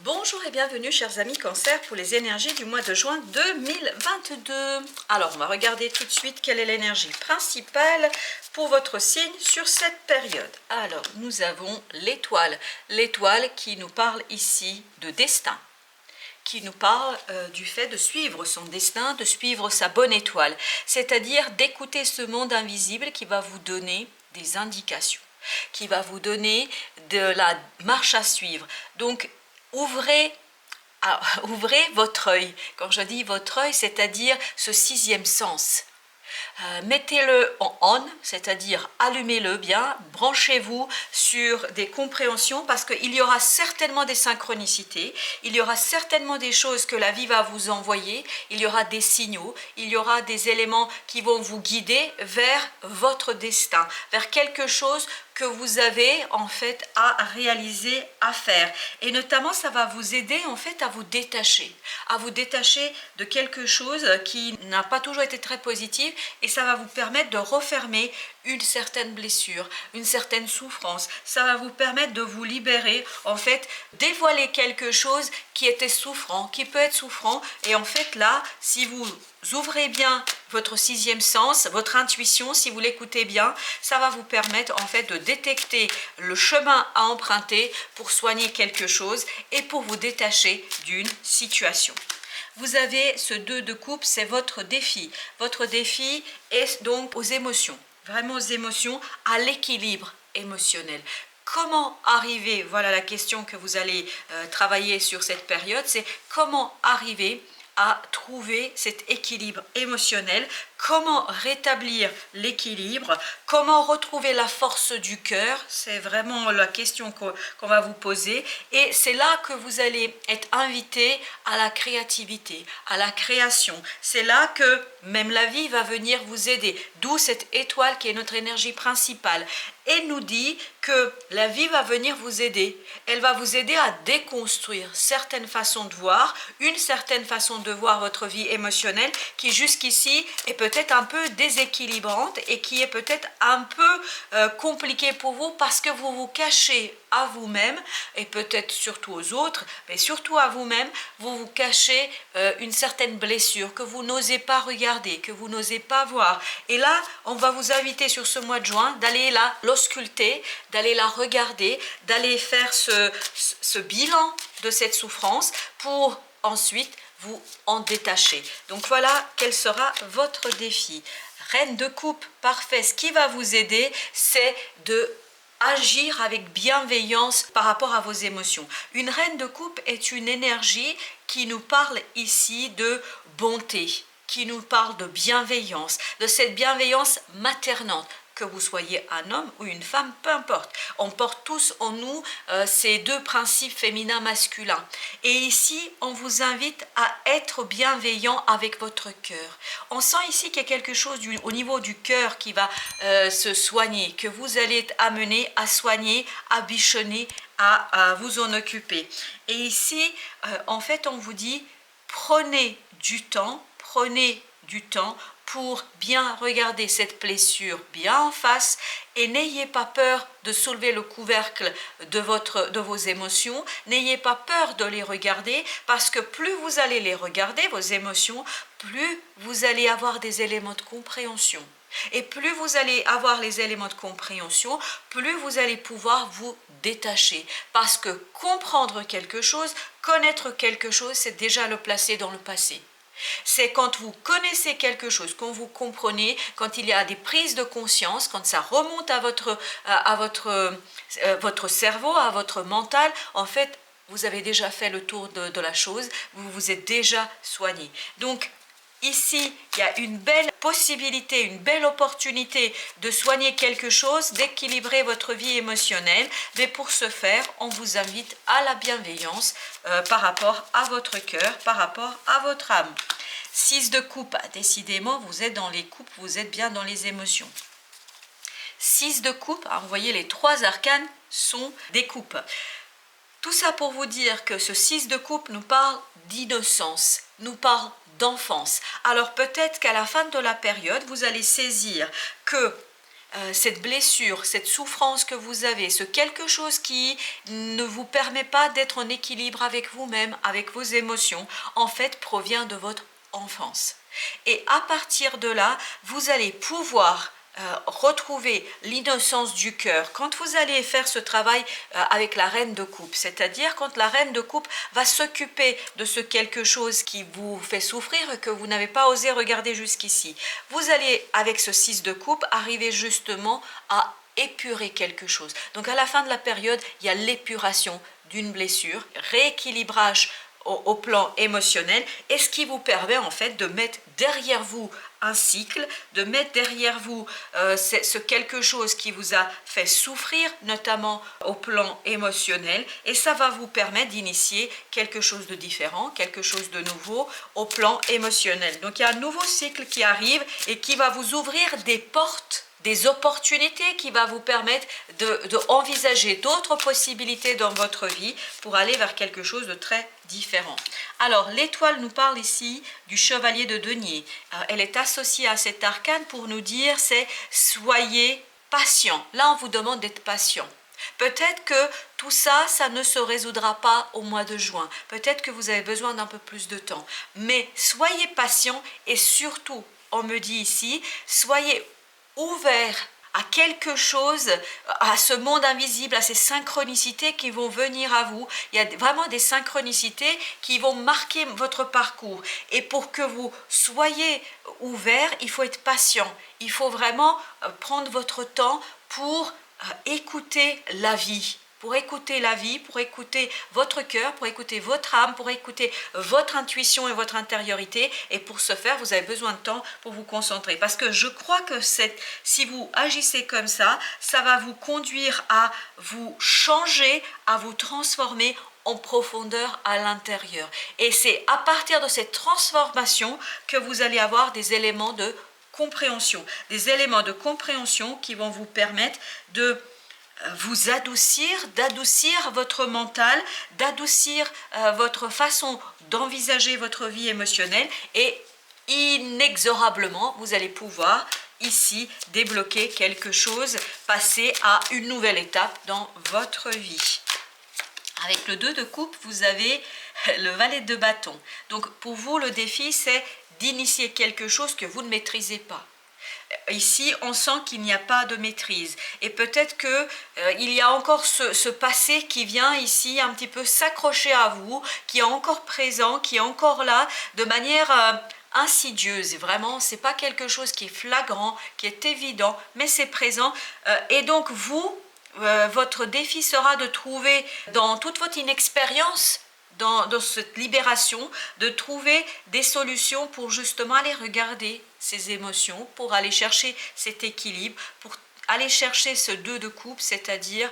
Bonjour et bienvenue chers amis Cancer pour les énergies du mois de juin 2022. Alors on va regarder tout de suite quelle est l'énergie principale pour votre signe sur cette période. Alors nous avons l'étoile, l'étoile qui nous parle ici de destin, qui nous parle du fait de suivre son destin, de suivre sa bonne étoile, c'est-à-dire d'écouter ce monde invisible qui va vous donner des indications, qui va vous donner de la marche à suivre. Donc ouvrez votre œil. Quand je dis votre œil, c'est-à-dire ce sixième sens. Mettez-le en on, c'est-à-dire allumez-le bien, branchez-vous sur des compréhensions parce qu'il y aura certainement des synchronicités, il y aura certainement des choses que la vie va vous envoyer, il y aura des signaux, il y aura des éléments qui vont vous guider vers votre destin, vers quelque chose que vous avez en fait à réaliser, à faire. Et notamment, ça va vous aider en fait à vous détacher de quelque chose qui n'a pas toujours été très positif, et ça va vous permettre de refermer une certaine blessure, une certaine souffrance. Ça va vous permettre de vous libérer, en fait, dévoiler quelque chose qui était souffrant, qui peut être souffrant. Et en fait là, si vous ouvrez bien votre sixième sens, votre intuition, si vous l'écoutez bien, ça va vous permettre en fait de détecter le chemin à emprunter pour soigner quelque chose et pour vous détacher d'une situation. Vous avez ce 2 de coupe, c'est votre défi. Votre défi est donc aux émotions, vraiment aux émotions, à l'équilibre émotionnel. Comment arriver, voilà la question que vous allez travailler sur cette période, c'est comment arriver à trouver cet équilibre émotionnel, comment rétablir l'équilibre, comment retrouver la force du cœur, c'est vraiment la question qu'on va vous poser, et c'est là que vous allez être invité à la créativité, à la création. C'est là que même la vie va venir vous aider, d'où cette étoile qui est notre énergie principale, et nous dit que la vie va venir vous aider. Elle va vous aider à déconstruire certaines façons de voir, une certaine façon de voir votre vie émotionnelle qui jusqu'ici est peut-être un peu déséquilibrante et qui est peut-être un peu compliquée pour vous parce que vous vous cachez à vous-même et peut-être surtout aux autres, mais surtout à vous-même, vous vous cachez une certaine blessure que vous n'osez pas regarder, que vous n'osez pas voir. Et là, on va vous inviter sur ce mois de juin d'aller là l'ausculter, d'aller la regarder, d'aller faire ce bilan de cette souffrance pour ensuite vous en détacher. Donc voilà quel sera votre défi. Reine de coupe, parfait. Ce qui va vous aider, c'est de agir avec bienveillance par rapport à vos émotions. Une reine de coupe est une énergie qui nous parle ici de bonté, qui nous parle de bienveillance, de cette bienveillance maternante. Que vous soyez un homme ou une femme, peu importe. On porte tous en nous ces deux principes féminin-masculin. Et ici, on vous invite à être bienveillant avec votre cœur. On sent ici qu'il y a quelque chose au niveau du cœur qui va se soigner, que vous allez être amené à soigner, à bichonner, à vous en occuper. Et ici, en fait, on vous dit, prenez du temps pour bien regarder cette blessure bien en face et n'ayez pas peur de soulever le couvercle de vos émotions, n'ayez pas peur de les regarder parce que plus vous allez les regarder, vos émotions, plus vous allez avoir des éléments de compréhension. Et plus vous allez avoir les éléments de compréhension, plus vous allez pouvoir vous détacher. Parce que comprendre quelque chose, connaître quelque chose, c'est déjà le placer dans le passé. C'est quand vous connaissez quelque chose, quand vous comprenez, quand il y a des prises de conscience, quand ça remonte à votre cerveau, à votre mental, en fait, vous avez déjà fait le tour de la chose, vous vous êtes déjà soigné. Donc, ici, il y a une belle possibilité, une belle opportunité de soigner quelque chose, d'équilibrer votre vie émotionnelle. Mais pour ce faire, on vous invite à la bienveillance par rapport à votre cœur, par rapport à votre âme. 6 de coupe, décidément, vous êtes dans les coupes, vous êtes bien dans les émotions. 6 de coupe, vous voyez, les 3 arcanes sont des coupes. Tout ça pour vous dire que ce 6 de coupe nous parle d'innocence, nous parle d'enfance. Alors peut-être qu'à la fin de la période, vous allez saisir que cette blessure, cette souffrance que vous avez, ce quelque chose qui ne vous permet pas d'être en équilibre avec vous-même, avec vos émotions, en fait provient de votre enfance. Et à partir de là, vous allez pouvoir retrouver l'innocence du cœur. Quand vous allez faire ce travail avec la reine de coupe, c'est-à-dire quand la reine de coupe va s'occuper de ce quelque chose qui vous fait souffrir et que vous n'avez pas osé regarder jusqu'ici, vous allez avec ce 6 de coupe arriver justement à épurer quelque chose. Donc à la fin de la période, il y a l'épuration d'une blessure, rééquilibrage au plan émotionnel, et ce qui vous permet en fait de mettre derrière vous un cycle, de mettre derrière vous ce quelque chose qui vous a fait souffrir, notamment au plan émotionnel, et ça va vous permettre d'initier quelque chose de différent, quelque chose de nouveau au plan émotionnel. Donc il y a un nouveau cycle qui arrive et qui va vous ouvrir des portes, des opportunités, qui va vous permettre de envisager d'autres possibilités dans votre vie pour aller vers quelque chose de très différent. Alors l'étoile nous parle ici du chevalier de denier. Elle est associée à cet arcane pour nous dire c'est soyez patient. Là on vous demande d'être patient. Peut-être que tout ça, ça ne se résoudra pas au mois de juin. Peut-être que vous avez besoin d'un peu plus de temps. Mais soyez patient et surtout, on me dit ici, soyez ouvert à quelque chose, à ce monde invisible, à ces synchronicités qui vont venir à vous. Il y a vraiment des synchronicités qui vont marquer votre parcours. Et pour que vous soyez ouvert, il faut être patient. Il faut vraiment prendre votre temps pour écouter la vie. Pour écouter la vie, pour écouter votre cœur, pour écouter votre âme, pour écouter votre intuition et votre intériorité. Et pour ce faire, vous avez besoin de temps pour vous concentrer. Parce que je crois que si vous agissez comme ça va vous conduire à vous changer, à vous transformer en profondeur à l'intérieur. Et c'est à partir de cette transformation que vous allez avoir des éléments de compréhension. Des éléments de compréhension qui vont vous permettre de vous adoucir, d'adoucir votre mental, d'adoucir votre façon d'envisager votre vie émotionnelle, et inexorablement, vous allez pouvoir ici débloquer quelque chose, passer à une nouvelle étape dans votre vie. Avec le 2 de coupe, vous avez le valet de bâton. Donc pour vous, le défi, c'est d'initier quelque chose que vous ne maîtrisez pas. Ici, on sent qu'il n'y a pas de maîtrise. Et peut-être qu'il y a encore ce passé qui vient ici un petit peu s'accrocher à vous, qui est encore présent, qui est encore là, de manière insidieuse. Vraiment, ce n'est pas quelque chose qui est flagrant, qui est évident, mais c'est présent. Et donc, votre défi sera de trouver dans toute votre inexpérience, dans cette libération, de trouver des solutions pour justement aller regarder ces émotions, pour aller chercher cet équilibre, pour aller chercher ce 2 de coupe, c'est-à-dire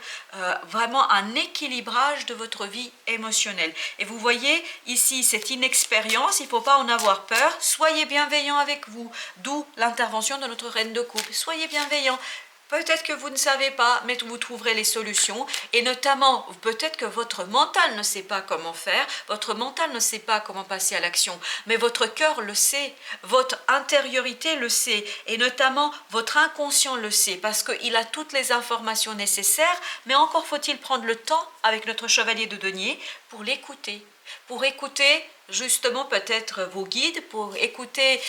vraiment un équilibrage de votre vie émotionnelle. Et vous voyez ici cette inexpérience, il ne faut pas en avoir peur, soyez bienveillant avec vous, d'où l'intervention de notre reine de coupe. Soyez bienveillant. Peut-être que vous ne savez pas, mais vous trouverez les solutions. Et notamment, peut-être que votre mental ne sait pas comment faire, votre mental ne sait pas comment passer à l'action, mais votre cœur le sait, votre intériorité le sait, et notamment votre inconscient le sait, parce qu'il a toutes les informations nécessaires, mais encore faut-il prendre le temps avec notre chevalier de denier pour l'écouter. Pour écouter justement peut-être vos guides, pour écouter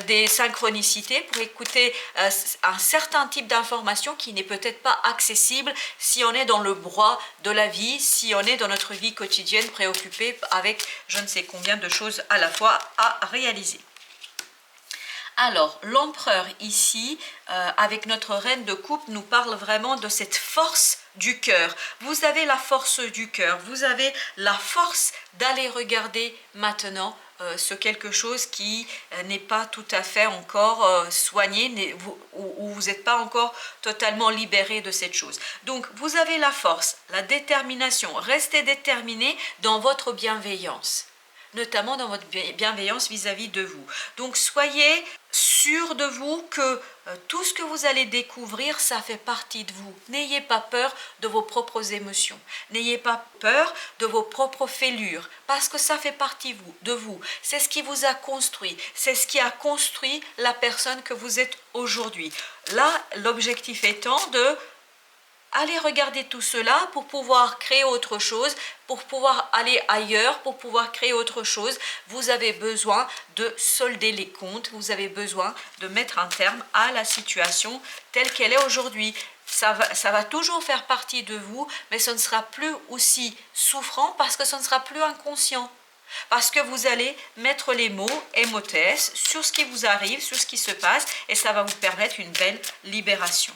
des synchronicités, pour écouter un certain type d'information qui n'est peut-être pas accessible si on est dans le brouhaha de la vie, si on est dans notre vie quotidienne préoccupé avec je ne sais combien de choses à la fois à réaliser. Alors, l'empereur ici, avec notre reine de coupe, nous parle vraiment de cette force du cœur. Vous avez la force du cœur, vous avez la force d'aller regarder maintenant ce quelque chose qui n'est pas tout à fait encore soigné, ou vous n'êtes pas encore totalement libéré de cette chose. Donc, vous avez la force, la détermination, restez déterminé dans votre bienveillance. notamment dans votre bienveillance vis-à-vis de vous. Donc soyez sûr de vous que tout ce que vous allez découvrir, ça fait partie de vous. N'ayez pas peur de vos propres émotions. N'ayez pas peur de vos propres fêlures, parce que ça fait partie de vous. C'est ce qui vous a construit. C'est ce qui a construit la personne que vous êtes aujourd'hui. Là, l'objectif étant de allez regarder tout cela pour pouvoir créer autre chose, pour pouvoir aller ailleurs, pour pouvoir créer autre chose. Vous avez besoin de solder les comptes, vous avez besoin de mettre un terme à la situation telle qu'elle est aujourd'hui. Ça va toujours faire partie de vous, mais ce ne sera plus aussi souffrant parce que ce ne sera plus inconscient. Parce que vous allez mettre les mots émotes sur ce qui vous arrive, sur ce qui se passe, et ça va vous permettre une belle libération.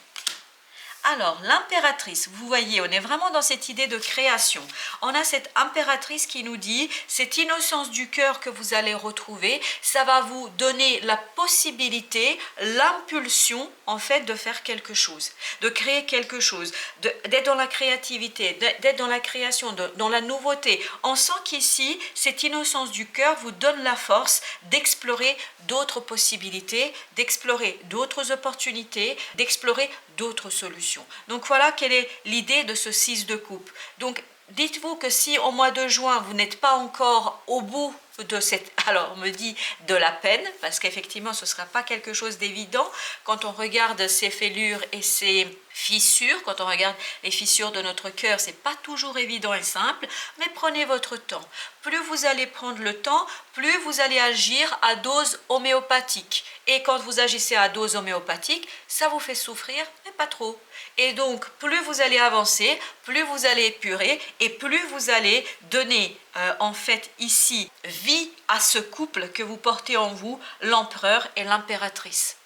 Alors, l'impératrice, vous voyez, on est vraiment dans cette idée de création. On a cette impératrice qui nous dit, cette innocence du cœur que vous allez retrouver, ça va vous donner la possibilité, l'impulsion, en fait, de faire quelque chose, de créer quelque chose, d'être dans la créativité, d'être dans la création, dans la nouveauté. On sent qu'ici, cette innocence du cœur vous donne la force d'explorer d'autres possibilités, d'explorer d'autres opportunités, d'explorer d'autres solutions. Donc voilà quelle est l'idée de ce 6 de coupe. Donc dites-vous que si au mois de juin vous n'êtes pas encore au bout de cette, alors on me dit de la peine, parce qu'effectivement ce ne sera pas quelque chose d'évident quand on regarde ces fêlures et ces fissures, quand on regarde les fissures de notre cœur, c'est pas toujours évident et simple, mais prenez votre temps. Plus vous allez prendre le temps, plus vous allez agir à dose homéopathique. Et quand vous agissez à dose homéopathique, ça vous fait souffrir, mais pas trop. Et donc, plus vous allez avancer, plus vous allez épurer et plus vous allez donner, en fait, ici, vie à ce couple que vous portez en vous, l'empereur et l'impératrice.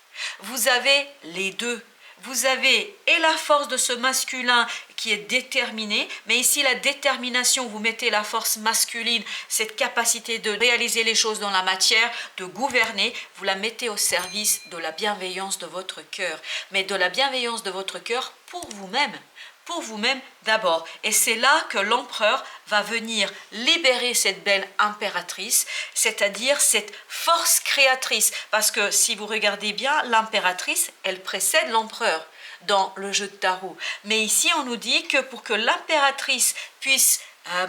Vous avez les deux. Vous avez et la force de ce masculin qui est déterminé, mais ici la détermination, vous mettez la force masculine, cette capacité de réaliser les choses dans la matière, de gouverner, vous la mettez au service de la bienveillance de votre cœur, mais de la bienveillance de votre cœur pour vous-même d'abord. Et c'est là que l'empereur va venir libérer cette belle impératrice, c'est-à-dire cette force créatrice. Parce que si vous regardez bien, l'impératrice, elle précède l'empereur dans le jeu de tarot. Mais ici, on nous dit que pour que l'impératrice puisse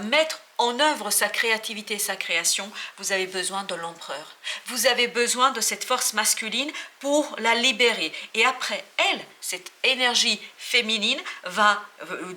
mettre en œuvre sa créativité, sa création, vous avez besoin de l'empereur. Vous avez besoin de cette force masculine pour la libérer. Et après, elle, cette énergie féminine, va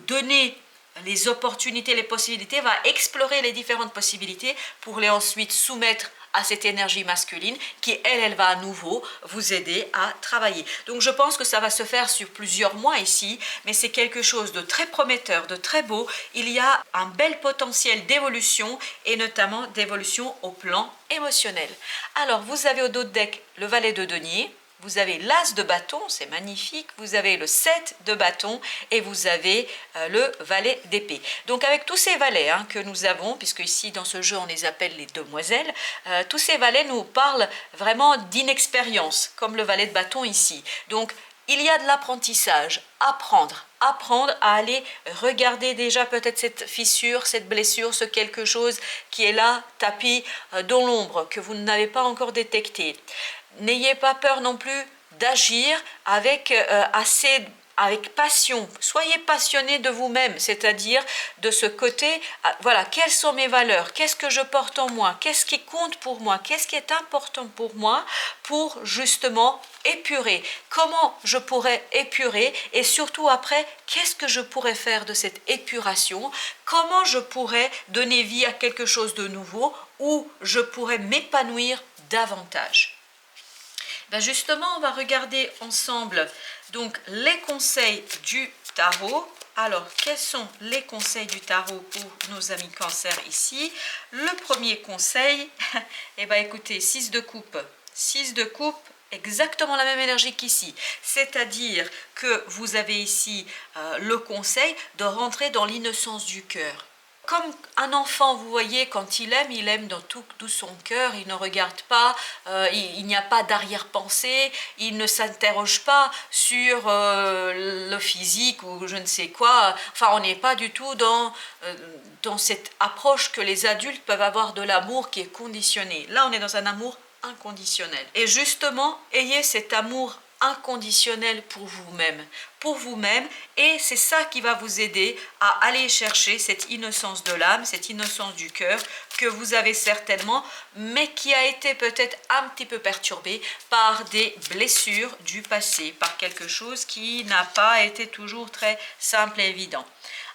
donner les opportunités, les possibilités, va explorer les différentes possibilités pour les ensuite soumettre à cette énergie masculine qui, elle va à nouveau vous aider à travailler. Donc je pense que ça va se faire sur plusieurs mois ici, mais c'est quelque chose de très prometteur, de très beau. Il y a un bel potentiel d'évolution et notamment d'évolution au plan émotionnel. Alors vous avez au dos de deck le valet de denier, vous avez l'as de bâton, c'est magnifique, vous avez le 7 de bâton et vous avez le valet d'épée. Donc avec tous ces valets que nous avons, puisque ici dans ce jeu on les appelle les demoiselles, tous ces valets nous parlent vraiment d'inexpérience, comme le valet de bâton ici. Donc il y a de l'apprentissage, apprendre à aller regarder déjà peut-être cette fissure, cette blessure, ce quelque chose qui est là, tapis dans l'ombre, que vous n'avez pas encore détecté. N'ayez pas peur non plus d'agir avec avec passion. Soyez passionné de vous-même, c'est-à-dire de ce côté, voilà, quelles sont mes valeurs, qu'est-ce que je porte en moi, qu'est-ce qui compte pour moi, qu'est-ce qui est important pour moi, pour justement épurer. Comment je pourrais épurer et surtout après, qu'est-ce que je pourrais faire de cette épuration, comment je pourrais donner vie à quelque chose de nouveau, où je pourrais m'épanouir davantage. Ben justement, on va regarder ensemble donc les conseils du tarot. Alors, quels sont les conseils du tarot pour nos amis cancer ici? Le premier conseil, eh ben écoutez, 6 de coupe. 6 de coupe, exactement la même énergie qu'ici. C'est-à-dire que vous avez ici le conseil de rentrer dans l'innocence du cœur. comme un enfant, vous voyez, quand il aime dans tout son cœur, il ne regarde pas, il n'y a pas d'arrière-pensée, il ne s'interroge pas sur le physique ou je ne sais quoi. Enfin, on n'est pas du tout dans cette approche que les adultes peuvent avoir de l'amour qui est conditionné. Là, on est dans un amour inconditionnel. Et justement, ayez cet amour inconditionnel pour vous-même, et c'est ça qui va vous aider à aller chercher cette innocence de l'âme, cette innocence du cœur que vous avez certainement, mais qui a été peut-être un petit peu perturbée par des blessures du passé, par quelque chose qui n'a pas été toujours très simple et évident.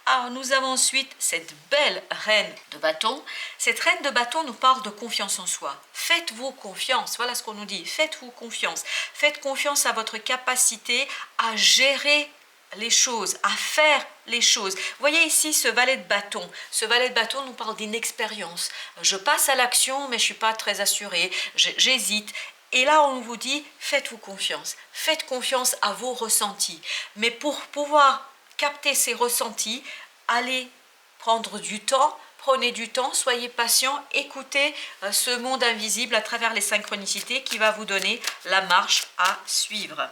Alors nous avons ensuite cette belle reine de bâton. Cette reine de bâton nous parle de confiance en soi. Faites-vous confiance, voilà ce qu'on nous dit, faites-vous confiance. Faites confiance à votre capacité à gérer les choses, à faire les choses. Vous voyez ici ce valet de bâton. Ce valet de bâton nous parle d'inexpérience. Je passe à l'action mais je ne suis pas très assurée, j'hésite. Et là, on vous dit, faites-vous confiance. Faites confiance à vos ressentis. Mais pour pouvoir capter ces ressentis, allez prendre du temps, prenez du temps, soyez patient, écoutez ce monde invisible à travers les synchronicités qui va vous donner la marche à suivre.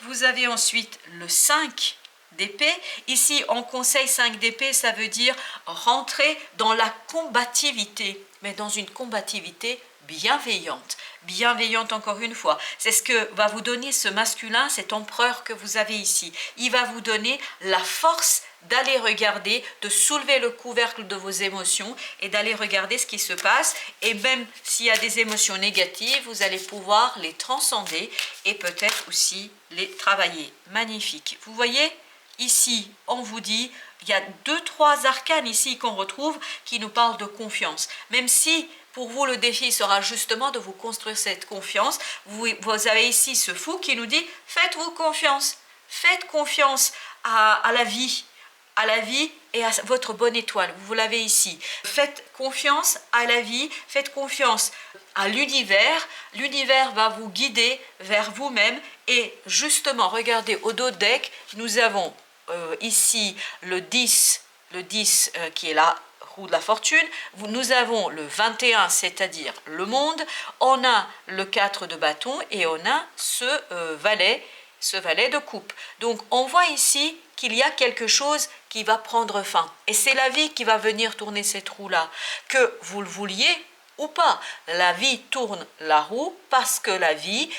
Vous avez ensuite le 5 d'épée. Ici, on conseille 5 d'épée, ça veut dire rentrer dans la combativité, mais dans une combativité bienveillante. Bienveillante encore une fois. C'est ce que va vous donner ce masculin, cet empereur que vous avez ici. Il va vous donner la force d'aller regarder, de soulever le couvercle de vos émotions et d'aller regarder ce qui se passe. Et même s'il y a des émotions négatives, vous allez pouvoir les transcender et peut-être aussi les travailler. Magnifique. Vous voyez, ici, on vous dit, il y a 2-3 arcanes ici qu'on retrouve qui nous parlent de confiance. Même si pour vous, le défi sera justement de vous construire cette confiance. Vous avez ici ce fou qui nous dit, faites-vous confiance. Faites confiance à la vie et à votre bonne étoile. Vous l'avez ici. Faites confiance à la vie, faites confiance à l'univers. L'univers va vous guider vers vous-même. Et justement, regardez au dos de deck, nous avons ici le 10 qui est là, roue de la fortune, nous avons le 21, c'est-à-dire le monde, on a le 4 de bâton et on a ce valet de coupe. Donc on voit ici qu'il y a quelque chose qui va prendre fin. Et c'est la vie qui va venir tourner cette roue-là. Que vous le vouliez ou pas, la vie tourne la roue parce que la vie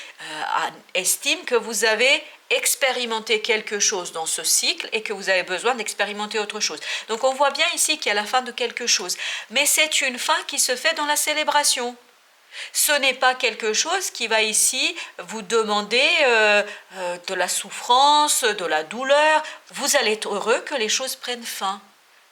estime que vous avez expérimenter quelque chose dans ce cycle et que vous avez besoin d'expérimenter autre chose. Donc on voit bien ici qu'il y a la fin de quelque chose. Mais c'est une fin qui se fait dans la célébration. Ce n'est pas quelque chose qui va ici vous demander de la souffrance, de la douleur. Vous allez être heureux que les choses prennent fin.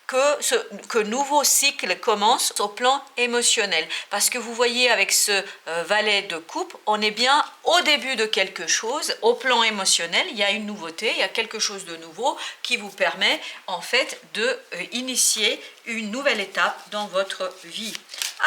Que nouveau cycle commence au plan émotionnel. Parce que vous voyez avec ce valet de coupe, on est bien au début de quelque chose. Au plan émotionnel, il y a une nouveauté, il y a quelque chose de nouveau qui vous permet en fait de initier une nouvelle étape dans votre vie.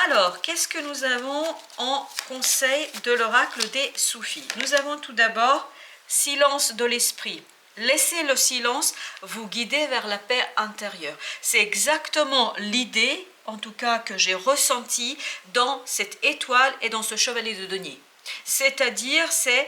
Alors, qu'est-ce que nous avons en conseil de l'oracle des Soufis? Nous avons tout d'abord silence de l'esprit. Laissez le silence vous guider vers la paix intérieure. C'est exactement l'idée, en tout cas que j'ai ressentie dans cette étoile et dans ce chevalier de denier. C'est-à-dire, c'est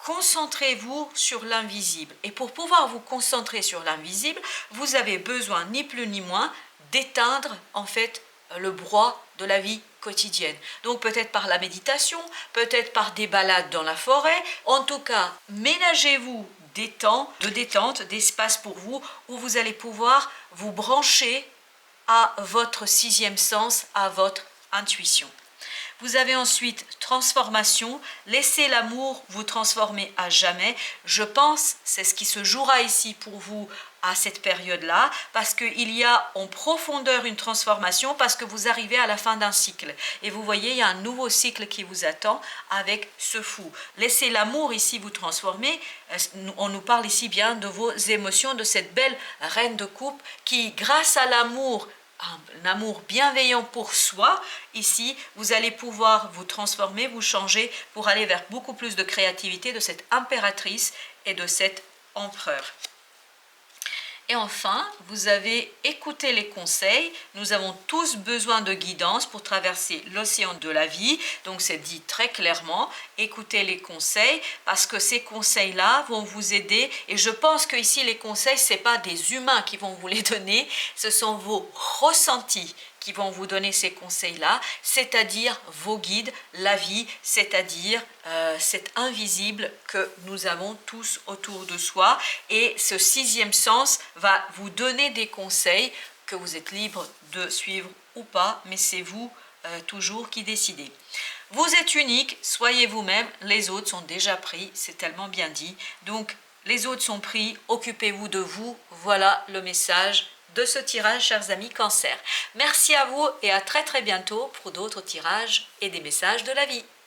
concentrez-vous sur l'invisible. Et pour pouvoir vous concentrer sur l'invisible, vous avez besoin ni plus ni moins d'éteindre en fait le brouhaha de la vie quotidienne. Donc peut-être par la méditation, peut-être par des balades dans la forêt. En tout cas, ménagez-vous des temps de détente, d'espace pour vous, où vous allez pouvoir vous brancher à votre sixième sens, à votre intuition. Vous avez ensuite transformation, laissez l'amour vous transformer à jamais. Je pense, c'est ce qui se jouera ici pour vous à cette période-là, parce qu'il y a en profondeur une transformation, parce que vous arrivez à la fin d'un cycle. Et vous voyez, il y a un nouveau cycle qui vous attend avec ce fou. Laissez l'amour ici vous transformer. On nous parle ici bien de vos émotions, de cette belle reine de coupe qui, grâce à l'amour, un amour bienveillant pour soi, ici, vous allez pouvoir vous transformer, vous changer pour aller vers beaucoup plus de créativité de cette impératrice et de cet empereur. Et enfin, vous avez écouté les conseils. Nous avons tous besoin de guidance pour traverser l'océan de la vie. Donc c'est dit très clairement, écoutez les conseils parce que ces conseils-là vont vous aider. Et je pense que ici les conseils, ce n'est pas des humains qui vont vous les donner, ce sont vos ressentis qui vont vous donner ces conseils-là, c'est-à-dire vos guides, la vie, c'est-à-dire cet invisible que nous avons tous autour de soi. Et ce sixième sens va vous donner des conseils que vous êtes libre de suivre ou pas, mais c'est vous toujours qui décidez. Vous êtes unique, soyez vous-même, les autres sont déjà pris, c'est tellement bien dit. Donc les autres sont pris, occupez-vous de vous, voilà le message de ce tirage, chers amis Cancer. Merci à vous et à très bientôt pour d'autres tirages et des messages de la vie.